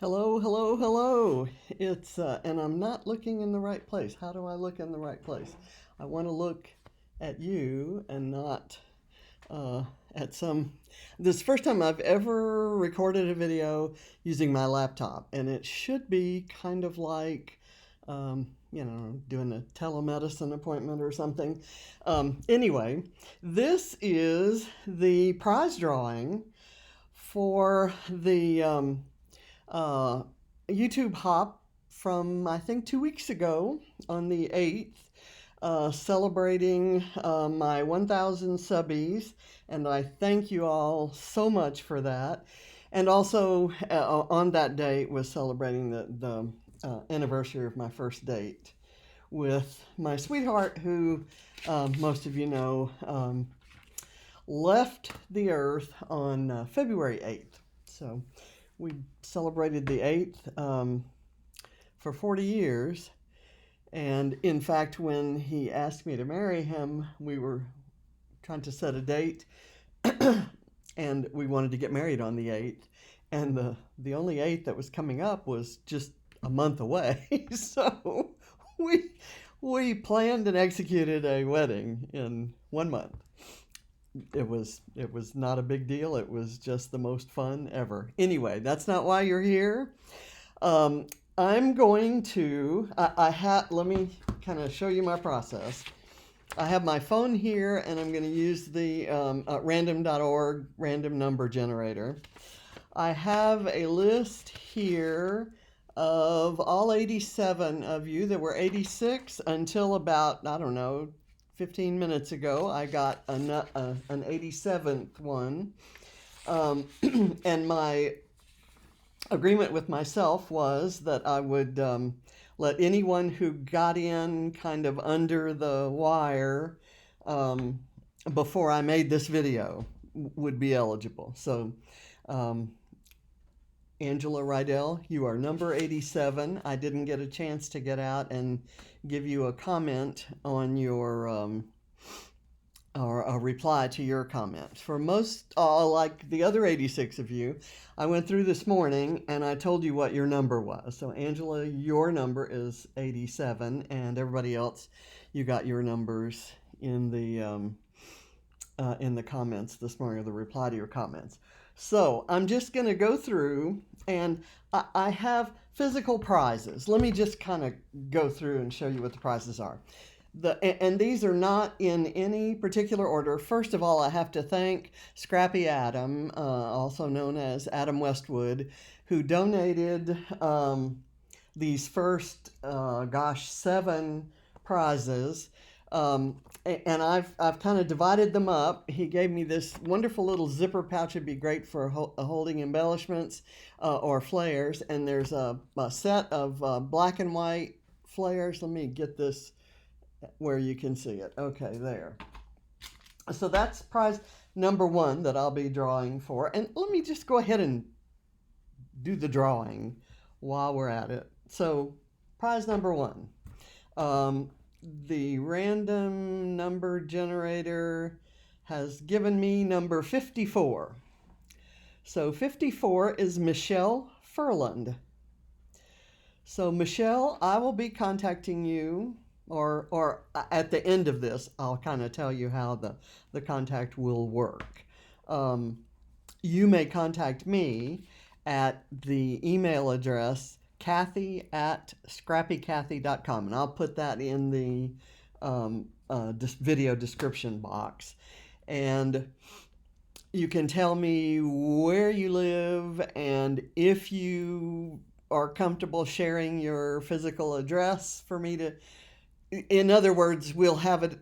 Hello, hello, hello. And I'm not looking in the right place. How do I look in the right place? I want to look at you and not uh, at some. This is the first time I've ever recorded a video using my laptop, and it should be kind of like, doing a telemedicine appointment or something. Anyway, this is the prize drawing for the uh, YouTube hop from I think 2 weeks ago on the 8th, celebrating my 1,000 subbies, and I thank you all so much for that. And also on that date was celebrating the anniversary of my first date with my sweetheart, who most of you know left the earth on February 8th. So we celebrated the 8th for 40 years. And in fact, when he asked me to marry him, we were trying to set a date and we wanted to get married on the 8th. And the only 8th that was coming up was just a month away. So we planned and executed a wedding in 1 month. It was not a big deal. It was just the most fun ever. Anyway, that's not why you're here. I'm going to let me kind of show you my process. I have my phone here, and I'm going to use the random.org random number generator. I have a list here of all 87 of you. There were 86 until about, I don't know, 15 minutes ago. I got an 87th one. And my agreement with myself was that I would let anyone who got in kind of under the wire before I made this video would be eligible. So Angela Rydell, you are number 87. I didn't get a chance to get out and give you a comment on your, or a reply to your comments. For most, like the other 86 of you, I went through this morning and I told you what your number was. So Angela, your number is 87, and everybody else, you got your numbers in the comments this morning, or the reply to your comments. So I'm just going to go through, and I have physical prizes. Let me just kind of go through and show you what the prizes are. And these are not in any particular order. First of all, I have to thank Scrappy Adam, also known as Adam Westwood, who donated these first, 7 prizes. And I've kind of divided them up. He gave me this wonderful little zipper pouch. It'd be great for holding embellishments or flairs. And there's a set of black and white flairs. Let me get this where you can see it. Okay, there. So that's prize number 1 that I'll be drawing for. And let me just go ahead and do the drawing while we're at it. So prize number 1. The random number generator has given me number 54. So 54 is Michele Ferland. So Michele, I will be contacting you, or at the end of this, I'll kind of tell you how the contact will work. You may contact me at the email address Kathy@scrappykathy.com, and I'll put that in the video description box. And you can tell me where you live, and if you are comfortable sharing your physical address for me to, in other words, we'll have it,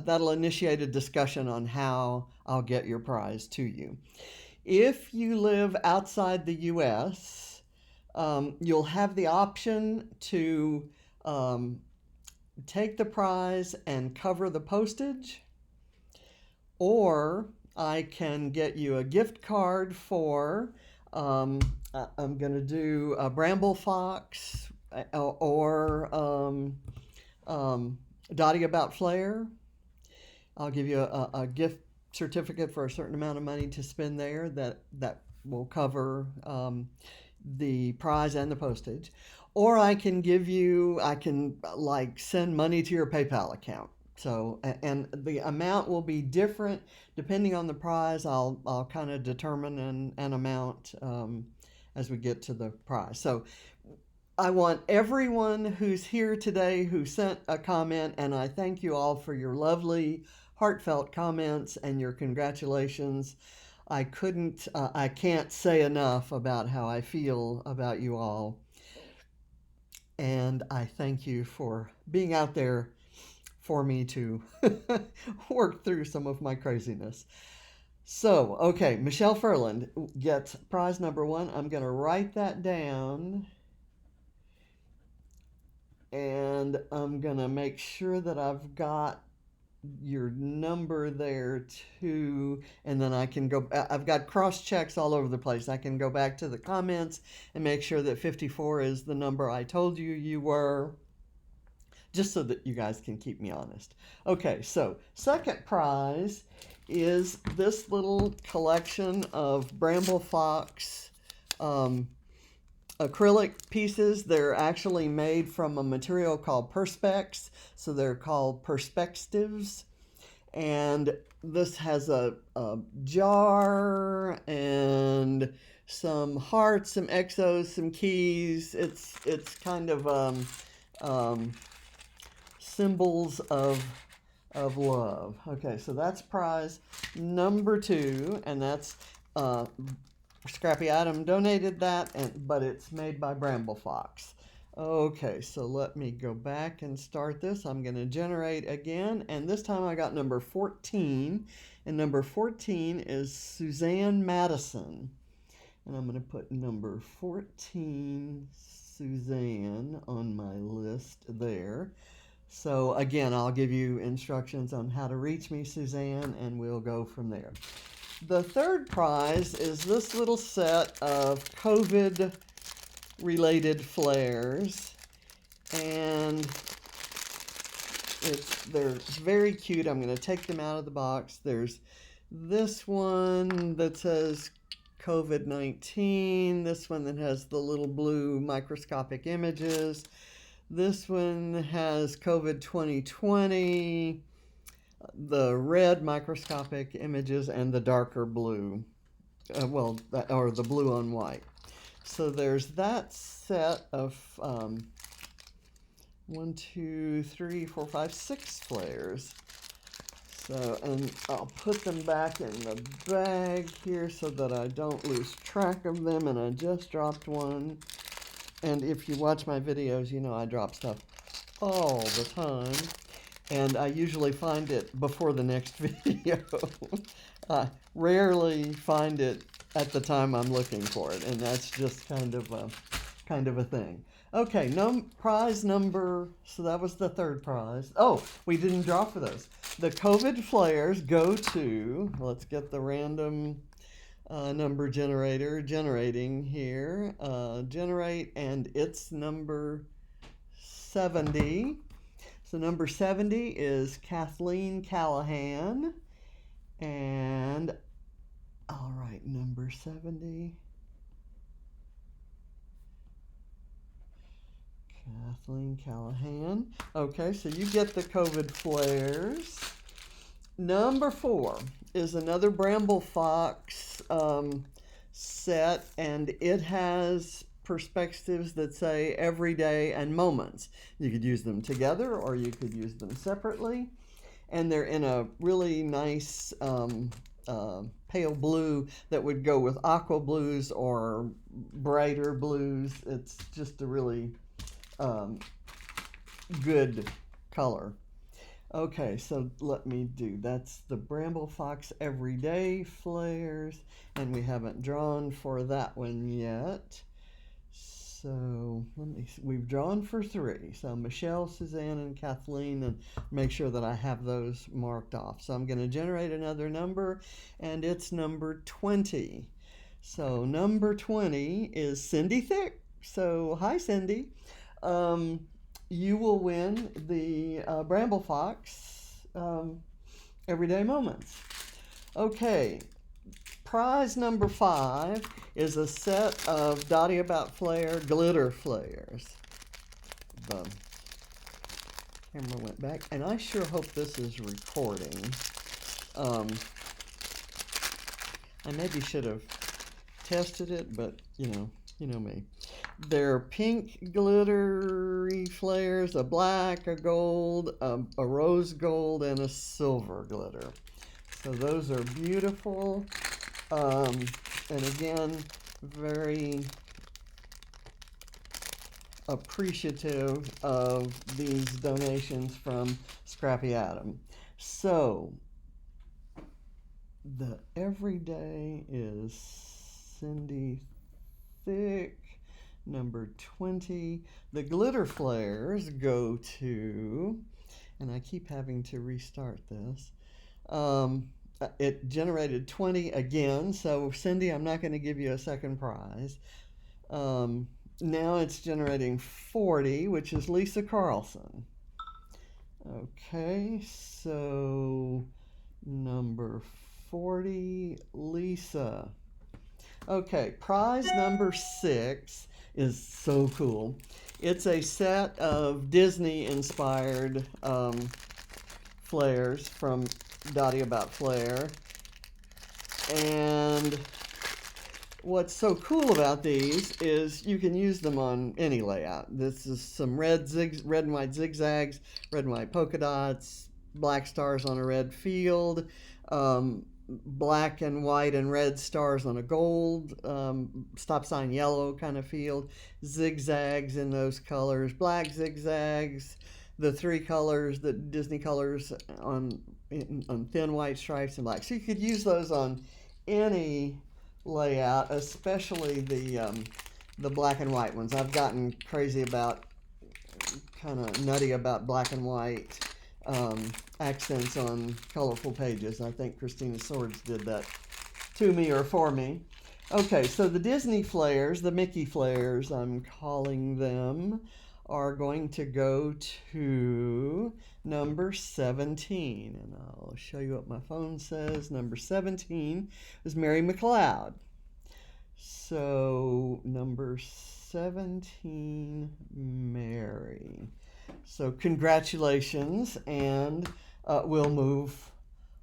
that'll initiate a discussion on how I'll get your prize to you. If you live outside the U.S., you'll have the option to take the prize and cover the postage, or I can get you a gift card for, I'm going to do a BrambleFox or Dottie About Flair. I'll give you a gift certificate for a certain amount of money to spend there that will cover the prize and the postage, or I can give you, I can like send money to your PayPal account. So, and the amount will be different depending on the prize. I'll kind of determine an amount as we get to the prize. So I want everyone who's here today who sent a comment, and I thank you all for your lovely, heartfelt comments and your congratulations. I can't say enough about how I feel about you all. And I thank you for being out there for me to work through some of my craziness. So, okay, Michele Ferland gets prize number 1. I'm going to write that down. And I'm going to make sure that I've got your number there too. And then I can go, I've got cross checks all over the place. I can go back to the comments and make sure that 54 is the number I told you you were, just so that you guys can keep me honest. Okay, so second prize is this little collection of BrambleFox acrylic pieces. They're actually made from a material called perspex, so they're called perspectives. And this has a jar and some hearts, some exos, some keys. It's kind of symbols of love. Okay, so that's prize number 2, and that's Scrappy Item donated that, but it's made by BrambleFox. Okay, so let me go back and start this. I'm going to generate again, and this time I got number 14, and number 14 is Suzanne Mattison. And I'm going to put number 14, Suzanne, on my list there. So again, I'll give you instructions on how to reach me, Suzanne, and we'll go from there. The third prize is this little set of COVID-related flairs, and they're very cute. I'm going to take them out of the box. There's this one that says COVID-19, this one that has the little blue microscopic images, this one has COVID 2020, the red microscopic images, and the darker blue, or the blue on white. So there's that set of 1, 2, 3, 4, 5, 6 flairs. So, and I'll put them back in the bag here so that I don't lose track of them, and I just dropped one. And if you watch my videos, you know I drop stuff all the time. And I usually find it before the next video. I rarely find it at the time I'm looking for it, and that's just kind of a thing. Okay, prize number, so that was the third prize. Oh, we didn't draw for those. The COVID flairs go to, let's get the random number generator generating here. Generate, and it's number 70. So number 70 is Kathleen Callahan. And, all right, number 70. Kathleen Callahan. Okay, so you get the COVID flairs. Number 4 is another BrambleFox set, and it has perspectives that say every day and moments. You could use them together or you could use them separately, and they're in a really nice pale blue that would go with aqua blues or brighter blues. It's just a really good color. Okay, so let me do, that's the BrambleFox Everyday Flairs, and we haven't drawn for that one yet. So let me see. We've drawn for 3. So Michele, Suzanne, and Kathleen, and make sure that I have those marked off. So I'm going to generate another number, and it's number 20. So number 20 is Cindy Thick. So hi, Cindy. You will win the BrambleFox Everyday Moments. Okay, prize number 5 is a set of Dottie About Flair glitter flares. The camera went back, and I sure hope this is recording. I maybe should have tested it, but you know me. They're pink glittery flares, a black, a gold, a rose gold, and a silver glitter. So those are beautiful, and again, very appreciative of these donations from Scrappy Adam. So the everyday is Cindy Thick, number 20. The glitter flares go to, and I keep having to restart this. It generated 20 again, so Cindy, I'm not going to give you a second prize. Now it's generating 40, which is Lisa Carlson. Okay, so number 40, Lisa. Okay, prize number 6 is so cool. It's a set of Disney-inspired flairs from Dottie About Flair. And what's so cool about these is you can use them on any layout. This is some red and white zigzags, red and white polka dots, black stars on a red field, black and white and red stars on a gold, stop sign yellow kind of field, zigzags in those colors, black zigzags, the 3 colors, the Disney colors on thin white stripes and black. So you could use those on any layout, especially the black and white ones. I've gotten crazy about, kind of nutty about black and white accents on colorful pages. I think Christina Swords did that to me or for me. Okay, so the Disney flares, the Mickey flares, I'm calling them, are going to go to number 17. And I'll show you what my phone says. Number 17 is Mary McLeod. So number 17, Mary. So congratulations, and we'll move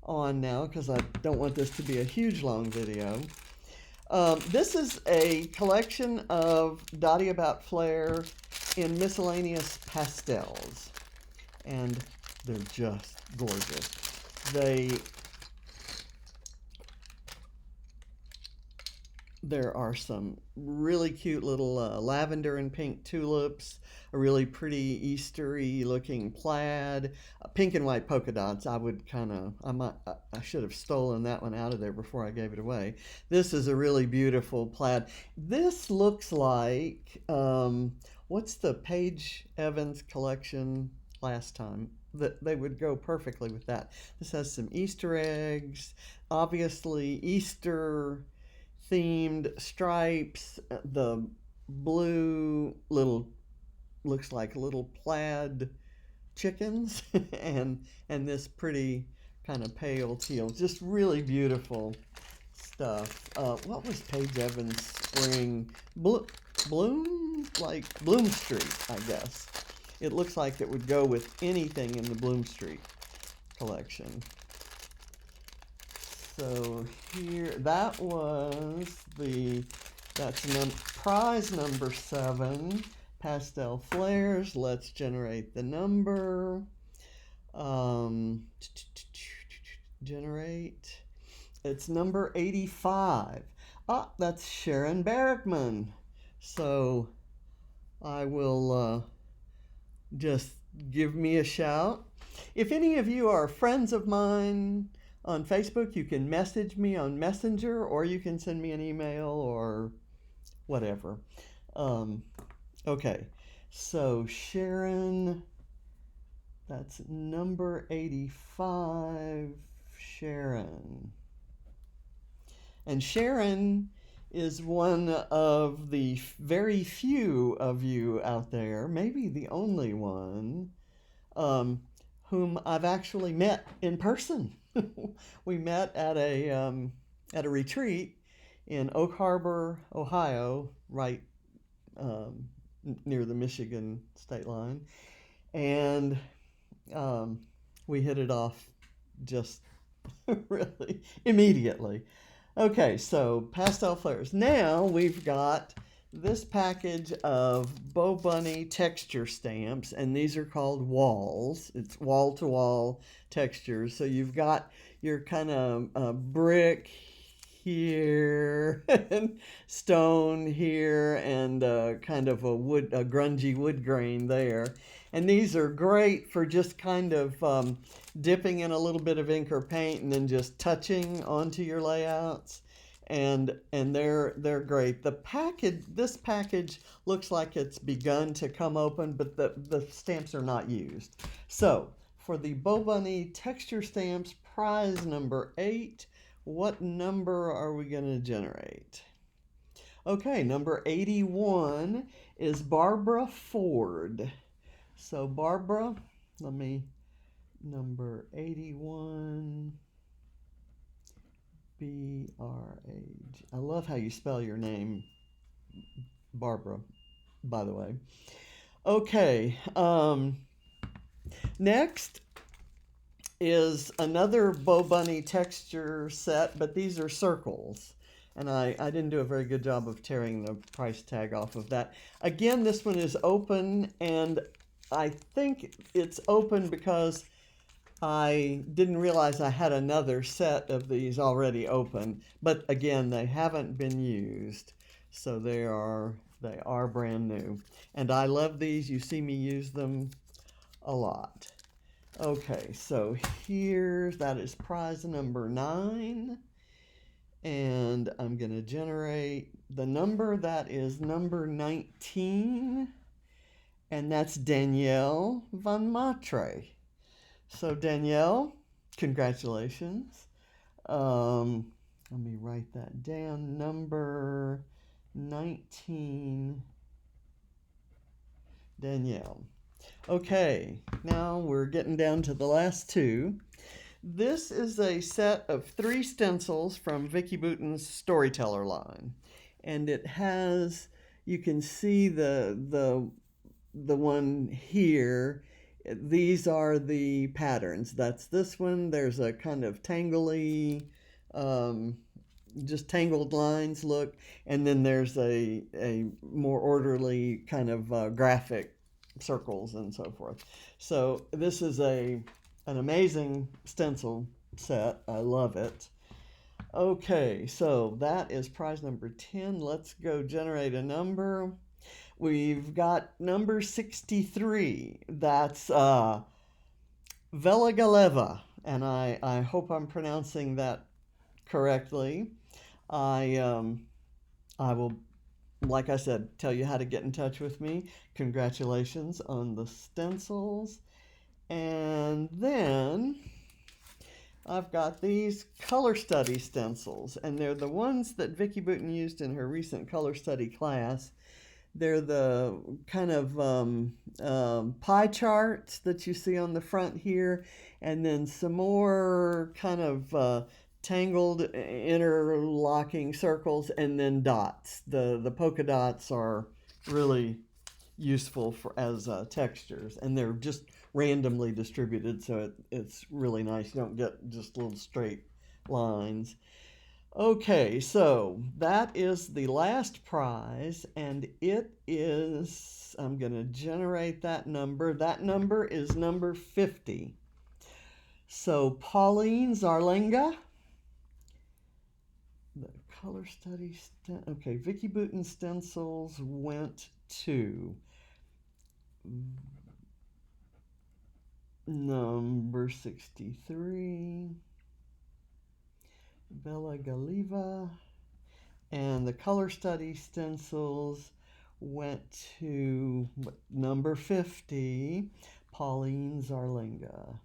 on now because I don't want this to be a huge long video. This is a collection of Dottie About Flair in miscellaneous pastels, and they're just gorgeous. There are some really cute little lavender and pink tulips, a really pretty Eastery looking plaid, pink and white polka dots. I should have stolen that one out of there before I gave it away. This is a really beautiful plaid. This looks like, what's the Paige Evans collection last time? That they would go perfectly with that. This has some Easter eggs, obviously Easter themed stripes, the blue looks like little plaid chickens, and this pretty kind of pale teal. Just really beautiful stuff. What was Paige Evans' spring bloom? Like Bloom Street, I guess. It looks like it would go with anything in the Bloom Street collection. So here, that's prize number 7, pastel flares. Let's generate the number. Generate. It's number 85. That's Sharon Barrackman. So I will just give me a shout. If any of you are friends of mine on Facebook, you can message me on Messenger, or you can send me an email or whatever. Okay, so Sharon, that's number 85, Sharon. And Sharon is one of the very few of you out there, maybe the only one, whom I've actually met in person. We met at a at a retreat in Oak Harbor, Ohio, right near the Michigan state line. And we hit it off just really immediately. Okay, so pastel flairs. Now we've got this package of BoBunny texture stamps, and these are called walls. It's wall-to-wall textures. So you've got your kind of brick here, and stone here, and kind of a grungy wood grain there. And these are great for just kind of dipping in a little bit of ink or paint and then just touching onto your layouts. And they're great. This package looks like it's begun to come open, but the stamps are not used. So for the BoBunny texture stamps, prize number 8, what number are we going to generate? Okay, number 81 is Barbragh Ford. So Barbara, number 81, B-R-A-G. I love how you spell your name, Barbara, by the way. Okay, next is another BoBunny texture set, but these are circles. And I didn't do a very good job of tearing the price tag off of that. Again, this one is open, and I think it's open because I didn't realize I had another set of these already open. But again, they haven't been used, so they are brand new. And I love these. You see me use them a lot. Okay, so that is prize number 9. And I'm going to generate the number that is number 19. And that's Danyel VanMatre. So Danyel, congratulations. Let me write that down. Number 19, Danyel. Okay, now we're getting down to the last 2. This is a set of 3 stencils from Vicki Boutin's Storyteller line. And it has, you can see the one here. These are the patterns. That's this one. There's a kind of tangly, just tangled lines look. And then there's a more orderly kind of graphic circles and so forth. So this is an amazing stencil set. I love it. Okay, so that is prize number 10. Let's go generate a number. We've got number 63. That's Velagaleva, and I hope I'm pronouncing that correctly. I will, like I said, tell you how to get in touch with me. Congratulations on the stencils. And then I've got these color study stencils, and they're the ones that Vicki Boutin used in her recent color study class. They're the kind of pie charts that you see on the front here, and then some more kind of tangled interlocking circles, and then dots. The polka dots are really useful as textures, and they're just randomly distributed, so it's really nice. You don't get just little straight lines. Okay, so that is the last prize, and it is, I'm going to generate that number. That number is number 50. So Pauline Zarlenga, the color study, okay, Vicki Boutin stencils went to number 63. Bella Galiva, and the color study stencils went to number 50, Pauline Zarlenga.